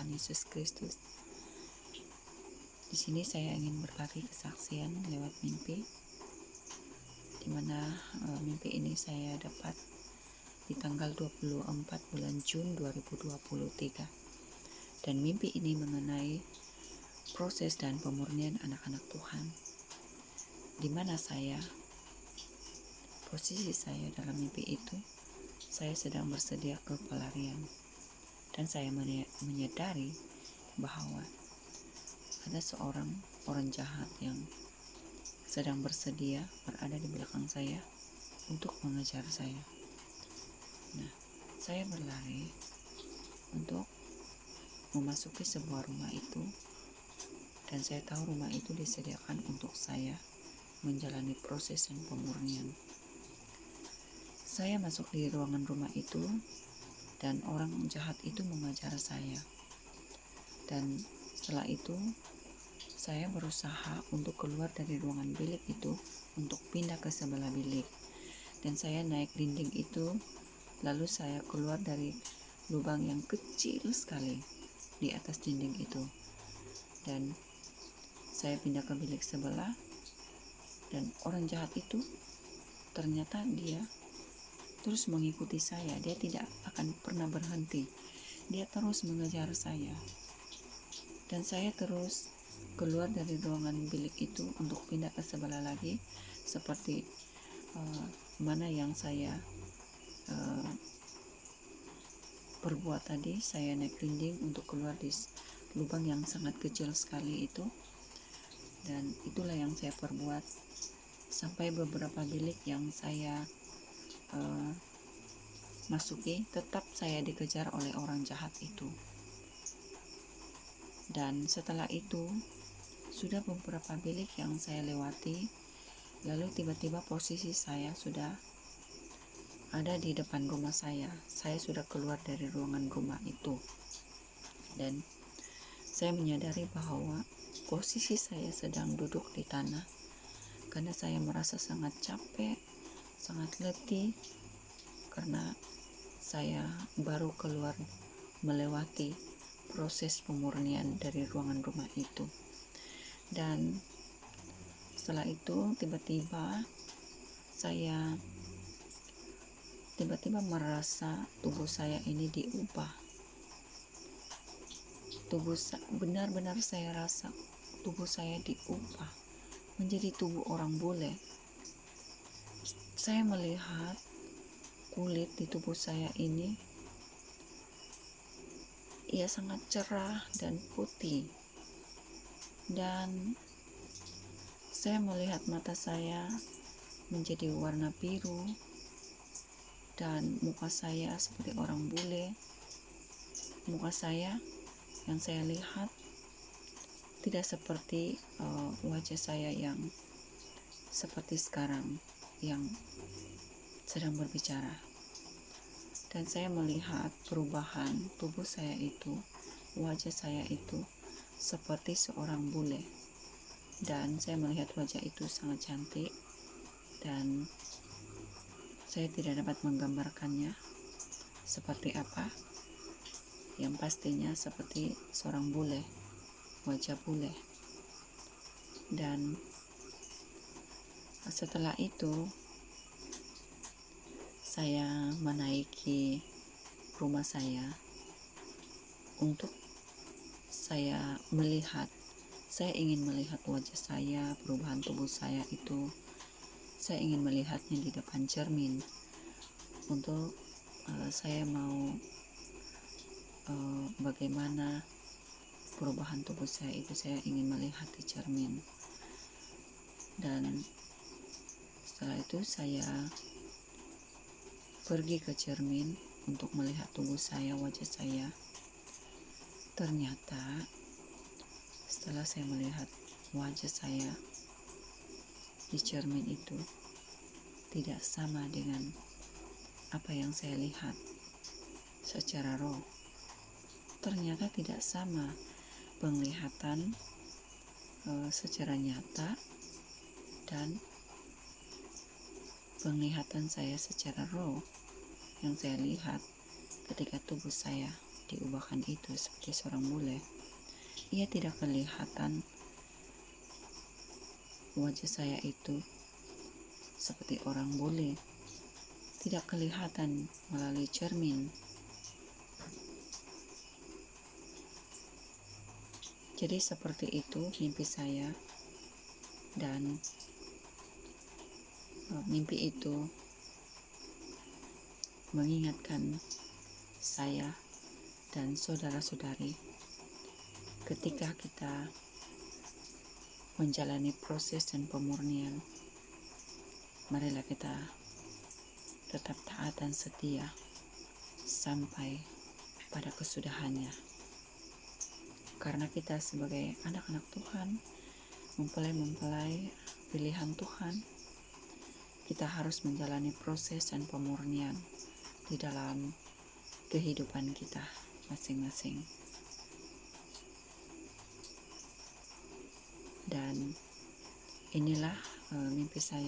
Tuhan Yesus Kristus. Di sini saya ingin berbagi kesaksian lewat mimpi, di mana mimpi ini saya dapat di tanggal 24 bulan Juni 2023. Dan mimpi ini mengenai proses dan pemurnian anak-anak Tuhan, di mana posisi saya dalam mimpi itu, saya sedang bersedia ke pelarian, dan saya menyadari bahwa ada orang jahat yang sedang bersedia berada di belakang saya untuk mengejar saya. Nah, saya berlari untuk memasuki sebuah rumah itu, dan saya tahu rumah itu disediakan untuk saya menjalani proses dan pemurnian. Saya masuk di ruangan rumah itu, dan orang jahat itu mengejar saya. Dan setelah itu, saya berusaha untuk keluar dari ruangan bilik itu untuk pindah ke sebelah bilik. Dan saya naik dinding itu, lalu saya keluar dari lubang yang kecil sekali di atas dinding itu. Dan saya pindah ke bilik sebelah, dan orang jahat itu ternyata dia terus mengikuti saya. Dia tidak akan pernah berhenti. Dia terus mengejar saya. Dan saya terus keluar dari ruangan bilik itu untuk pindah ke sebelah lagi, seperti mana yang saya perbuat tadi. Saya naik dinding untuk keluar di lubang yang sangat kecil sekali itu, dan itulah yang saya perbuat sampai beberapa bilik yang saya masuki. Tetap saya dikejar oleh orang jahat itu. Dan setelah itu sudah beberapa bilik yang saya lewati, lalu tiba-tiba posisi saya sudah ada di depan rumah saya. Saya sudah keluar dari ruangan rumah itu, dan saya menyadari bahwa posisi saya sedang duduk di tanah karena saya merasa sangat capek, sangat letih, karena saya baru keluar melewati proses pemurnian dari ruangan rumah itu. Dan setelah itu saya tiba-tiba merasa tubuh saya ini diubah. Benar-benar saya rasa tubuh saya diubah menjadi tubuh orang bule. Saya melihat kulit di tubuh saya ini, ia sangat cerah dan putih. Dan saya melihat mata saya menjadi warna biru, dan muka saya seperti orang bule. Muka saya yang saya lihat tidak seperti wajah saya yang seperti sekarang yang sedang berbicara. Dan saya melihat perubahan tubuh saya itu, wajah saya itu seperti seorang bule. Dan saya melihat wajah itu sangat cantik, dan saya tidak dapat menggambarkannya seperti apa. Yang pastinya seperti seorang bule, wajah bule. Dan setelah itu saya menaiki rumah saya untuk saya ingin melihat wajah saya, perubahan tubuh saya itu. Saya ingin melihatnya di depan cermin. Untuk saya mau bagaimana perubahan tubuh saya itu, saya ingin melihat di cermin. Dan setelah itu saya pergi ke cermin untuk melihat tubuh saya, wajah saya. Ternyata setelah saya melihat wajah saya di cermin itu tidak sama dengan apa yang saya lihat secara roh. Ternyata tidak sama penglihatan secara nyata dan penglihatan saya secara roh yang saya lihat ketika tubuh saya diubahkan itu seperti seorang bule, ia tidak kelihatan wajah saya itu seperti orang bule, tidak kelihatan melalui cermin. Jadi seperti itu mimpi saya, dan mimpi itu mengingatkan saya dan saudara-saudari, ketika kita menjalani proses dan pemurnian, marilah kita tetap taat dan setia sampai pada kesudahannya. Karena kita sebagai anak-anak Tuhan, mempelai-mempelai pilihan Tuhan, kita harus menjalani proses dan pemurnian di dalam kehidupan kita masing-masing. Dan inilah mimpi saya